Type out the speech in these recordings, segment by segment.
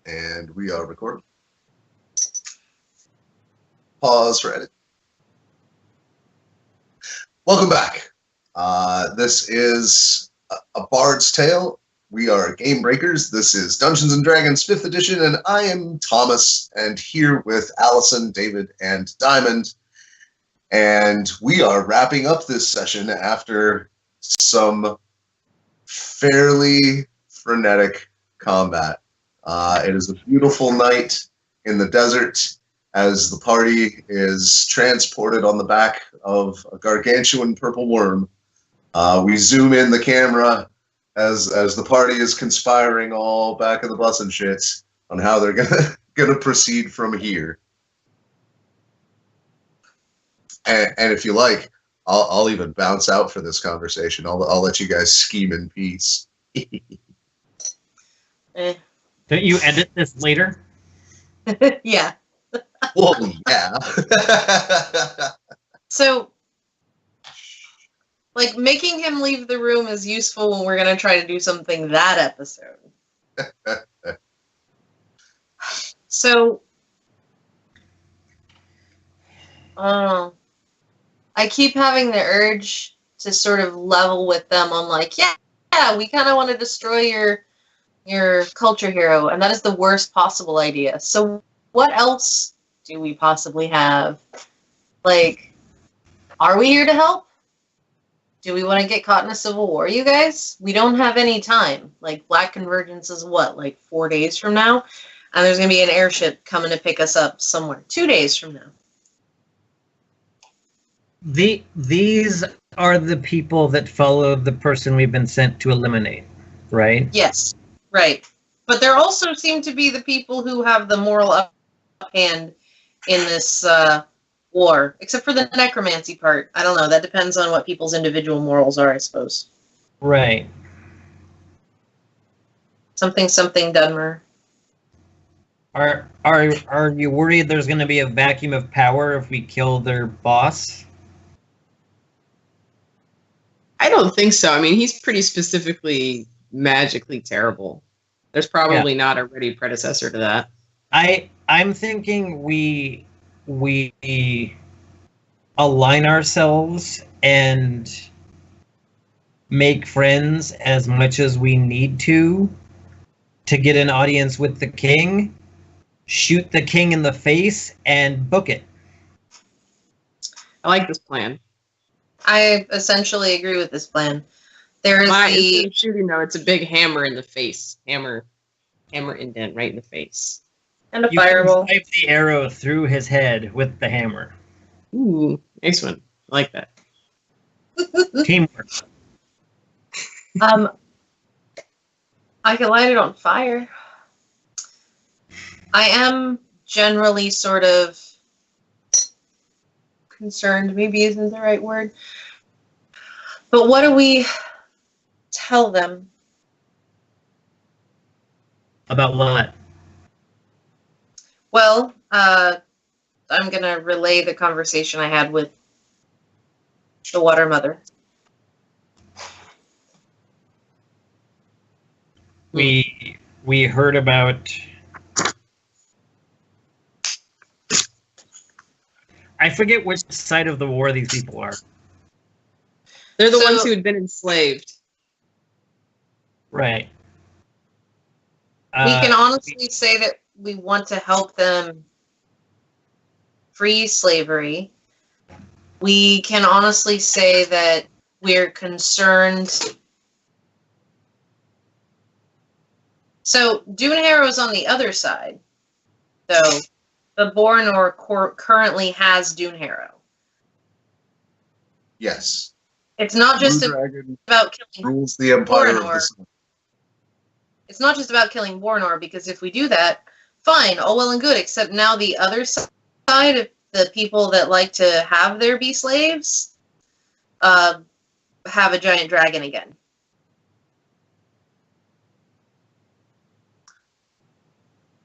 And we are recording. Pause for edit. Welcome back. This is a Bard's Tale. We are GameBreakers. This is Dungeons & Dragons 5th edition, and I am Thomas, and here with Allison, David, and Diamond. And we are wrapping up this session after some fairly frenetic combat. It is a beautiful night in the desert as the party is transported on the back of a gargantuan purple worm. We zoom in the camera as the party is conspiring all back of the bus and shit on how they're gonna proceed from here. And if you like, I'll even bounce out for this conversation. I'll let you guys scheme in peace. Don't you edit this later? Yeah. Well, yeah. So, like, making him leave the room is useful when we're going to try to do something that episode. So, I keep having the urge to sort of level with them on, like, yeah, we kind of want to destroy your culture hero, and that is the worst possible idea. So what else do we possibly have? Like, are we here to help? Do we want to get caught in a civil war, you guys? We don't have any time. Like, Black Convergence is what, like 4 days from now? And there's going to be an airship coming to pick us up somewhere 2 days from now. These are the people that follow the person we've been sent to eliminate, right? Yes, right. But there also seem to be the people who have the moral hand in this war, except for the necromancy part. I don't know. That depends on what people's individual morals are, I suppose. Right. Something Dunmer. Are you worried there's going to be a vacuum of power if we kill their boss? I don't think so. I mean, he's pretty specifically magically terrible. There's probably not a ready predecessor to that. I'm thinking we align ourselves and make friends as much as we need to get an audience with the king, shoot the king in the face, and book it. I like this plan. I essentially agree with this plan. There's Instead of shooting, though, it's a big hammer in the face. Hammer indent right in the face. And a You fireball. can drive the arrow through his head with the hammer. Ooh, nice one. I like that. Teamwork. I can light it on fire. I am generally sort of concerned, maybe isn't the right word. But what do we tell them? About what? Well, I'm going to relay the conversation I had with the Water Mother. We heard about... I forget which side of the war these people are. They're the ones who had been enslaved. Right. We can honestly say that we want to help them free slavery. We can honestly say that we're concerned. So Dune Harrow's on the other side. So the Boronor currently has Dune Harrow. Yes. It's not just about killing Rules the Empire of the Boronor. Sun. It's not just about killing Boronor, because if we do that, fine, all well and good, except now the other side of the people that like to have their be slaves have a giant dragon again.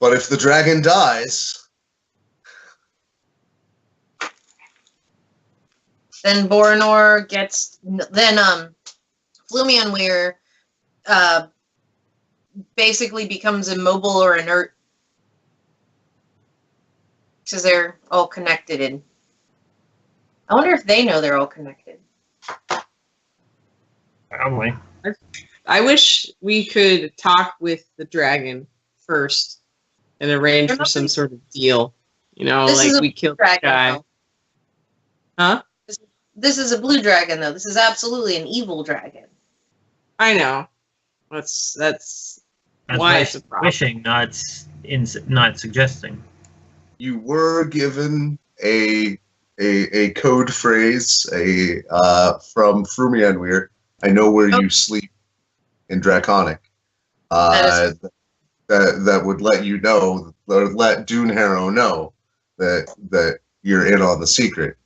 But if the dragon dies, then Boronor gets... Then Flumianweir basically becomes immobile or inert because they're all connected. And I wonder if they know they're all connected. Probably. I wish we could talk with the dragon first and arrange for some sort of deal. You know, like we killed the guy. Though. Huh? This is a blue dragon, though. This is absolutely an evil dragon. I know. That's why it's a problem. Wishing, not suggesting. You were given a code phrase from Frumianweir. I know where you sleep in Draconic. That would let you know, or let Dune Harrow know that you're in on the secret.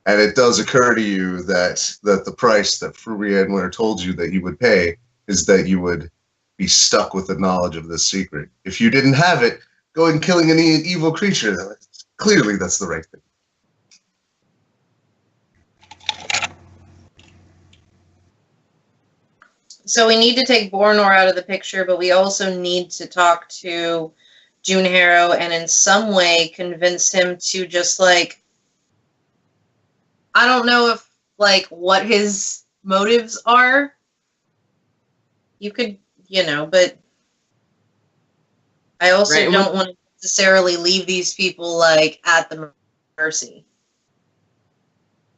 And it does occur to you that the price that Frumianweir told you that you would pay is that you would be stuck with the knowledge of this secret. If you didn't have it, going and killing an evil creature, clearly that's the right thing. So we need to take Bornor out of the picture, but we also need to talk to Dune Harrow and in some way convince him to just, like, I don't know if, like, what his motives are. You could, you know, but I also don't want to necessarily leave these people, like, at the mercy.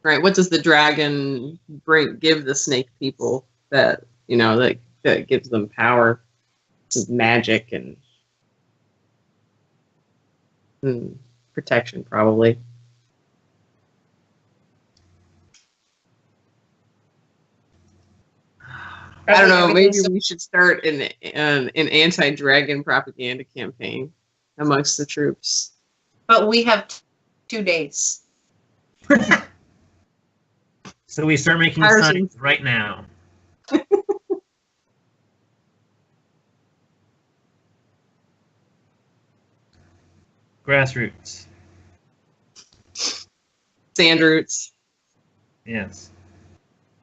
Right. What does the dragon give the snake people that, you know, that gives them power? This is magic and protection, probably. I don't know. Maybe we should start an anti-dragon propaganda campaign amongst the troops. But we have 2 days. So we start making signs right now. Grassroots. Sand roots. Yes.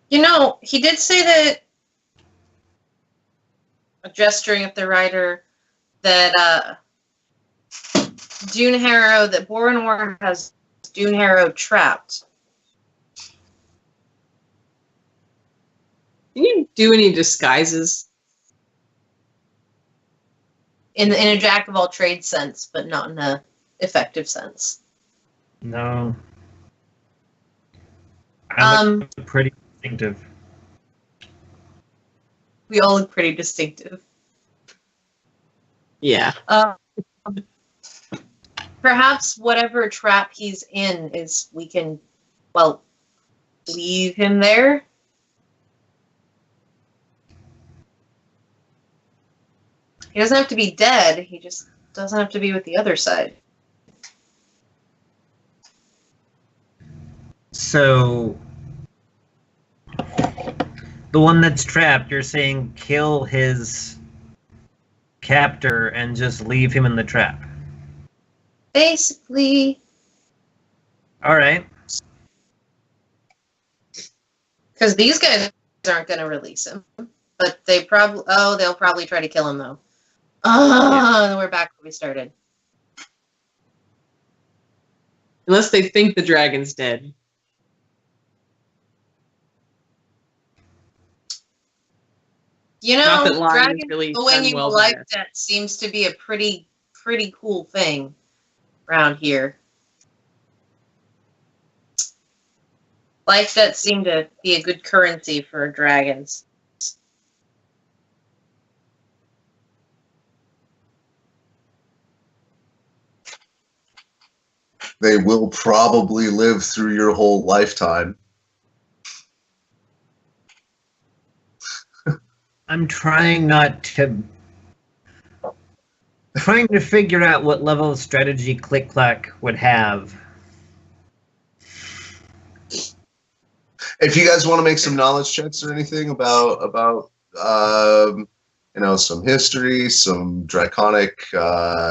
You know, he did say that, gesturing at the writer, that Dune Harrow, that Bornor has Dune Harrow trapped. Can you do any disguises? In a jack of all trades sense, but not in a effective sense. No. I look pretty distinctive. We all look pretty distinctive. Yeah. Perhaps whatever trap he's in is we can, well, leave him there. He doesn't have to be dead. He just doesn't have to be with the other side. So, the one that's trapped, you're saying kill his captor and just leave him in the trap? Basically. Alright. Because these guys aren't going to release him. But they'll probably try to kill him, though. Yeah. We're back where we started. Unless they think the dragon's dead. You know, dragon really going into life debt seems to be a pretty cool thing around here. Life debts seem to be a good currency for dragons. They will probably live through your whole lifetime. I'm trying to figure out what level of strategy CliqClaq would have. If you guys want to make some knowledge checks or anything about some history, some draconic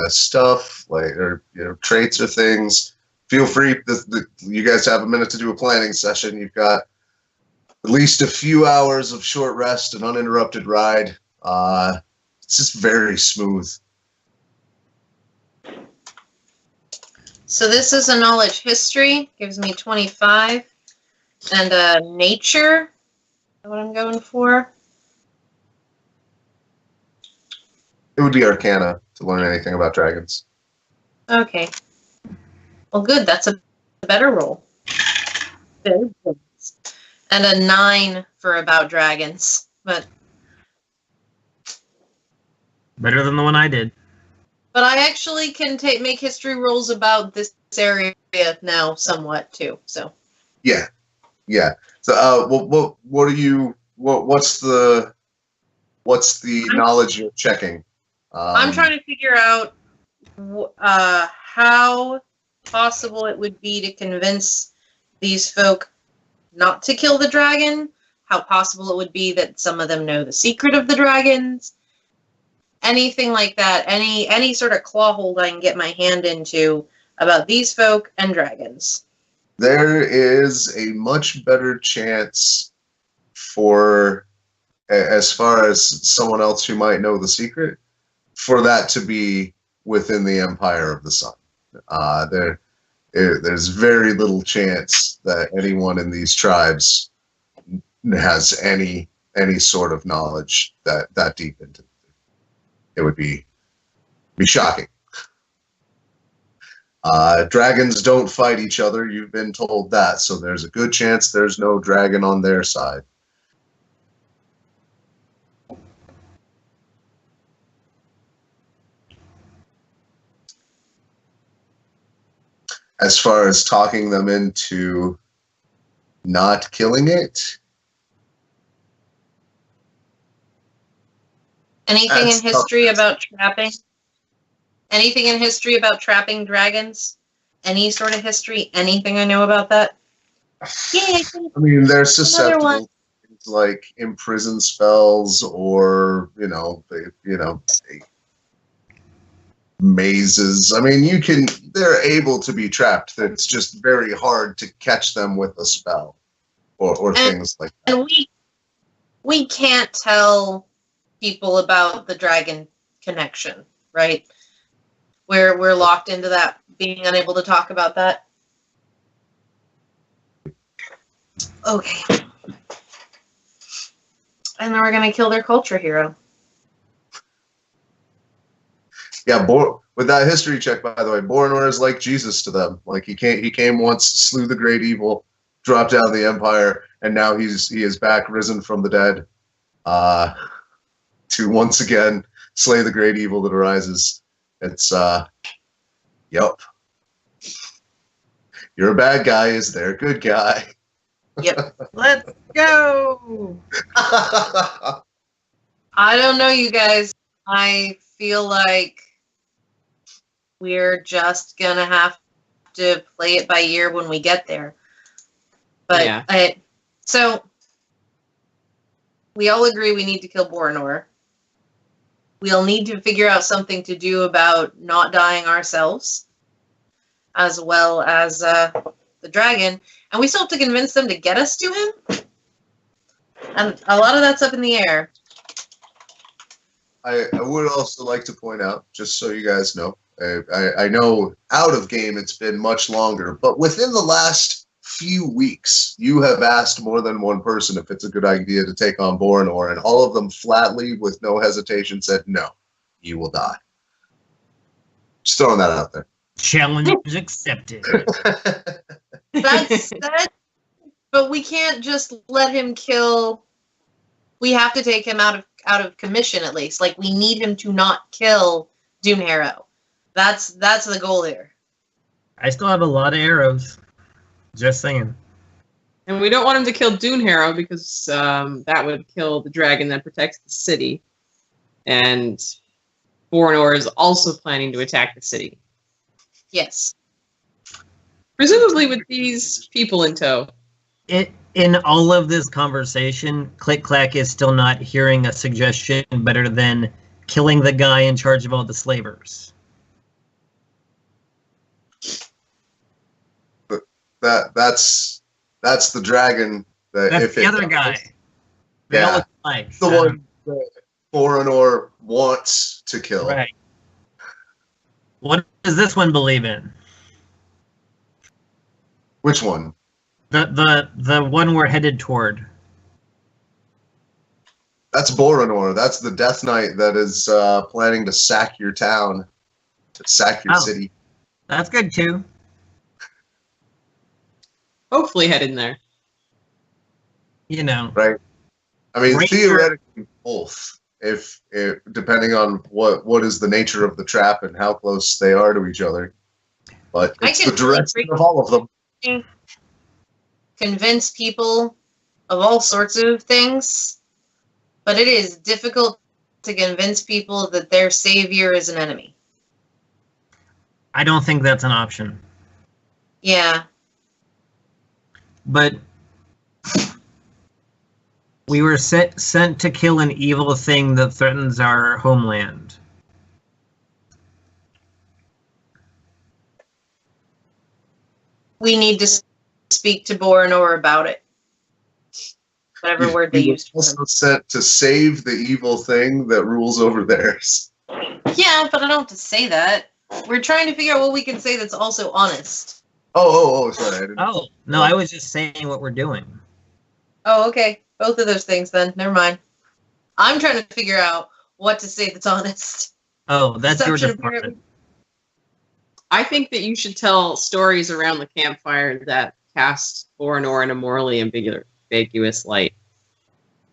stuff, or traits or things, feel free. You guys have a minute to do a planning session. You've got at least a few hours of short rest, an uninterrupted ride. It's just very smooth. So this is a knowledge history. Gives me 25. And nature. Is what I'm going for. It would be Arcana to learn anything about dragons. Okay. Well, good. That's a better roll. Very good. And a 9 for about dragons. But Better than the one I did. I actually can make history rolls about this area now somewhat too. So Yeah. So what are you? What's the knowledge you're checking? I'm trying to figure out how possible it would be to convince these folk not to kill the dragon. How possible it would be that some of them know the secret of the dragons. Anything like that. Any sort of claw hold I can get my hand into about these folk and dragons. There is a much better chance for, as far as someone else who might know the secret, for that to be within the Empire of the Sun. There's very little chance that anyone in these tribes has any sort of knowledge that deep into it. It would be shocking. Dragons don't fight each other. You've been told that, so there's a good chance there's no dragon on their side. As far as talking them into not killing it, anything in history about trapping? Anything in history about trapping dragons? Any sort of history? Anything I know about that? Yeah. I mean, they're susceptible to things like imprison spells or mazes. I mean, they're able to be trapped. It's just very hard to catch them with a spell or things like that. And we can't tell people about the dragon connection, right? We're locked into that, being unable to talk about that. Okay. And then we're gonna kill their culture hero. Yeah, with that history check, by the way, Bornor is like Jesus to them. Like he came once, slew the great evil, dropped out of the empire, and now he is back, risen from the dead, to once again slay the great evil that arises. It's yep. You're a bad guy, is there a good guy? Yep. Let's go! I don't know, you guys. I feel like we're just gonna have to play it by ear when we get there. But Yeah. So we all agree we need to kill Bornor. We'll need to figure out something to do about not dying ourselves, as well as the dragon. And we still have to convince them to get us to him. And a lot of that's up in the air. I would also like to point out, just so you guys know, I know out of game it's been much longer, but within the last few weeks, you have asked more than one person if it's a good idea to take on Bornor, and all of them flatly, with no hesitation, said, no, you will die. Just throwing that out there. Challenge accepted. That's but we can't just let him kill. We have to take him out of commission at least. Like, we need him to not kill Doomharrow. That's the goal here. I still have a lot of arrows. Just saying. And we don't want him to kill Doomharrow because that would kill the dragon that protects the city. And Bornor is also planning to attack the city. Yes. Presumably with these people in tow. In all of this conversation, CliqClaq is still not hearing a suggestion better than killing the guy in charge of all the slavers. That's the dragon. That's the other guy. They all look alike. The one that Bornor wants to kill. Right. What does this one believe in? Which one? The one we're headed toward. That's Boronor. That's the Death Knight that is planning to sack your town, to sack your city. That's good too. Hopefully head in there. You know. Right. I mean, Ranger. theoretically, both. If depending on what is the nature of the trap and how close they are to each other, but it's the direction of all of them. Convince people of all sorts of things, but it is difficult to convince people that their savior is an enemy. I don't think that's an option. Yeah. But we were sent to kill an evil thing that threatens our homeland. We need to speak to Boronor about it. Whatever word they used for Also him. sent to save the evil thing that rules over theirs. Yeah, but I don't have to say that. We're trying to figure out what we can say that's also honest. Sorry. I didn't. Oh, no, I was just saying what we're doing. Oh, okay. Both of those things then. Never mind. I'm trying to figure out what to say that's honest. Oh, that's your Deception, department. apparently. I think that you should tell stories around the campfire that cast Boronor in a morally ambiguous light.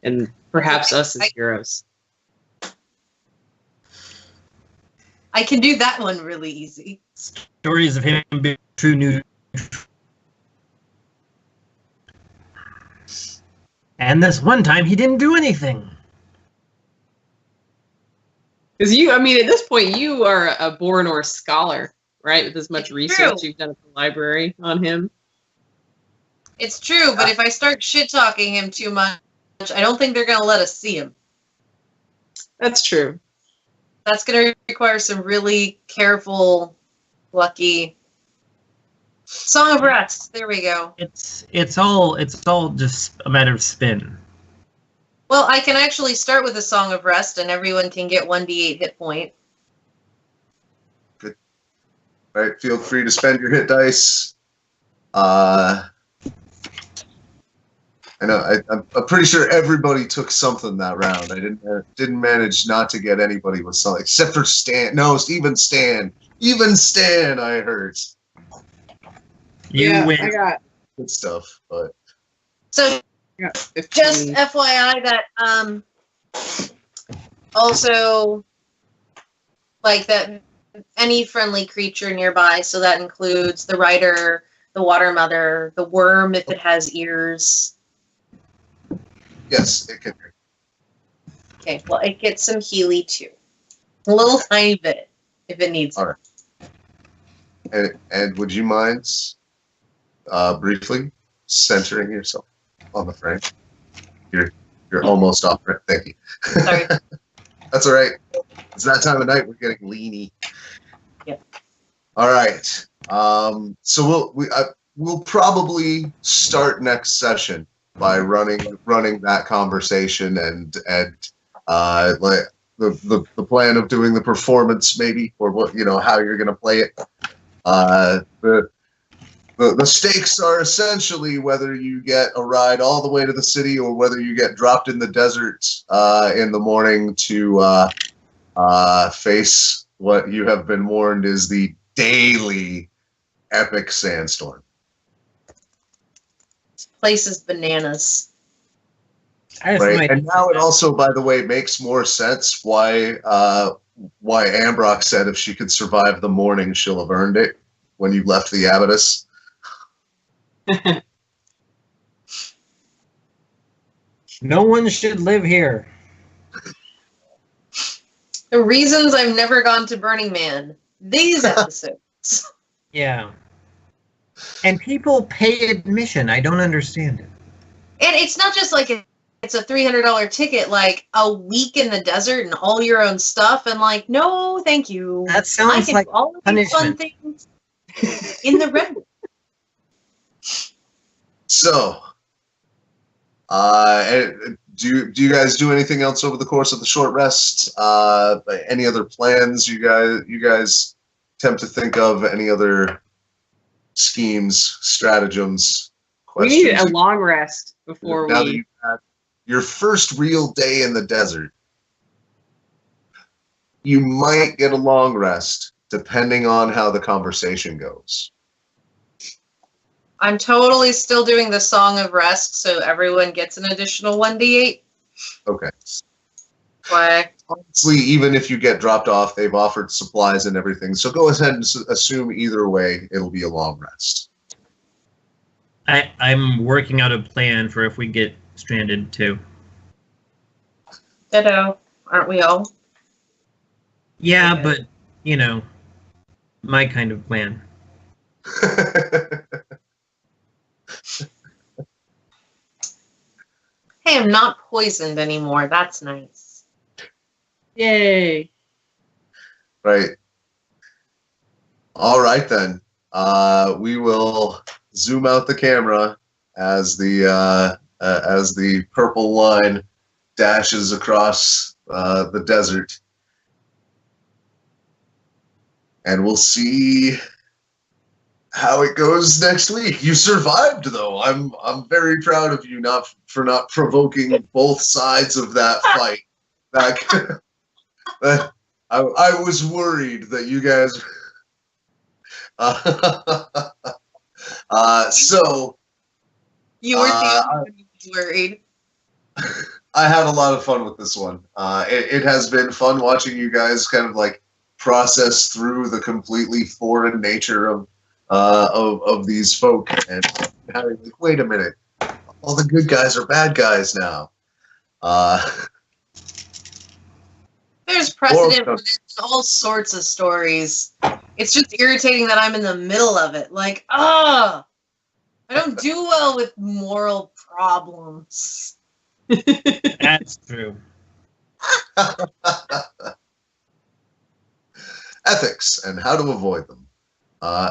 And perhaps us as heroes. I can do that one really easy. Stories of him being true new. And this one time he didn't do anything. Because at this point, you are a Boronor scholar, right? With as much research you've done at the library on him. It's true, but if I start shit-talking him too much, I don't think they're going to let us see him. That's true. That's going to require some really careful, lucky... Song of Rest. There we go. It's all just a matter of spin. Well, I can actually start with a Song of Rest, and everyone can get 1d8 hit point. Good. All right, feel free to spend your hit dice. I know. I'm pretty sure everybody took something that round. I didn't manage not to get anybody with something except for Stan. No, even Stan. Even Stan, I heard. You win. I got Good stuff, but So, I got 15. just FYI that also like that any friendly creature nearby, so that includes the rider, the water mother, the worm if it has ears. yes, it can. Okay, well it gets some Healy too. A little tiny bit if it needs All right. And would you mind briefly centering yourself on the frame? You're almost off. Thank you. Sorry. That's all right. It's that time of night. We're getting leany. Yep. All right. So we'll probably start next session by running that conversation and like the plan of doing the performance maybe, or what, how you're going to play it. The stakes are essentially whether you get a ride all the way to the city or whether you get dropped in the desert in the morning to face what you have been warned is the daily epic sandstorm. This place is bananas. Right, and now it also, by the way, makes more sense why Ambrock said if she could survive the morning, she'll have earned it when you left the Abattis. No one should live here. The reasons I've never gone to Burning Man. These episodes. Yeah. And people pay admission. I don't understand it. And it's not just like it's a $300 ticket, like a week in the desert and all your own stuff. And like, no, thank you. That sounds I can like do all of these fun things in the redwood. So, do you guys do anything else over the course of the short rest? Any other plans you guys attempt to think of? Any other schemes, stratagems, We questions. need a long rest before Now that we. you've had your first real day in the desert, you might get a long rest depending on how the conversation goes. I'm totally still doing the Song of Rest, so everyone gets an additional 1d8. Okay. Why? Honestly, even if you get dropped off, they've offered supplies and everything. So go ahead and assume either way, it'll be a long rest. I'm working out a plan for if we get stranded too. Ditto. Aren't we all? Yeah, Okay. but you know, my kind of plan. Hey, I'm not poisoned anymore. That's nice. Yay! Right. All right then. We will zoom out the camera as the purple line dashes across the desert, and we'll see how it goes next week. You survived, though. I'm very proud of you for not provoking both sides of that fight. I was worried that you guys. So You were the only one who was worried. I had a lot of fun with this one. It has been fun watching you guys kind of like process through the completely foreign nature of these folk and having like, wait a minute, all the good guys are bad guys now. There's precedent for this in all sorts of stories. It's just irritating that I'm in the middle of it. Like, I don't do well with moral problems. That's true. Ethics and how to avoid them. All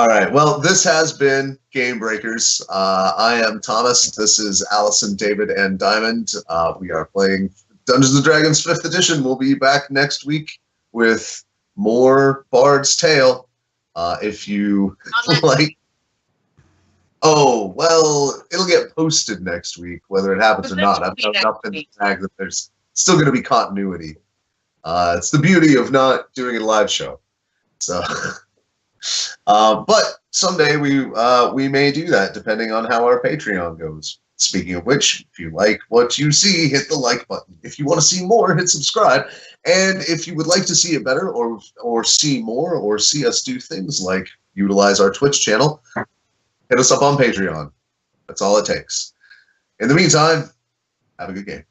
right. Well, this has been GameBreakers. I am Thomas. This is Allison, David, and Diamond. We are playing Dungeons & Dragons 5th edition. We'll be back next week with more Bard's Tale. If you like... Oh, well, it'll get posted next week, whether it happens or not. I've done enough in the tag that there's still going to be continuity. It's the beauty of not doing a live show. So, but someday we may do that, depending on how our Patreon goes. Speaking of which, if you like what you see, hit the like button. If you want to see more, hit subscribe. And if you would like to see it better, or see more, or see us do things like utilize our Twitch channel, hit us up on Patreon. That's all it takes. In the meantime, have a good game.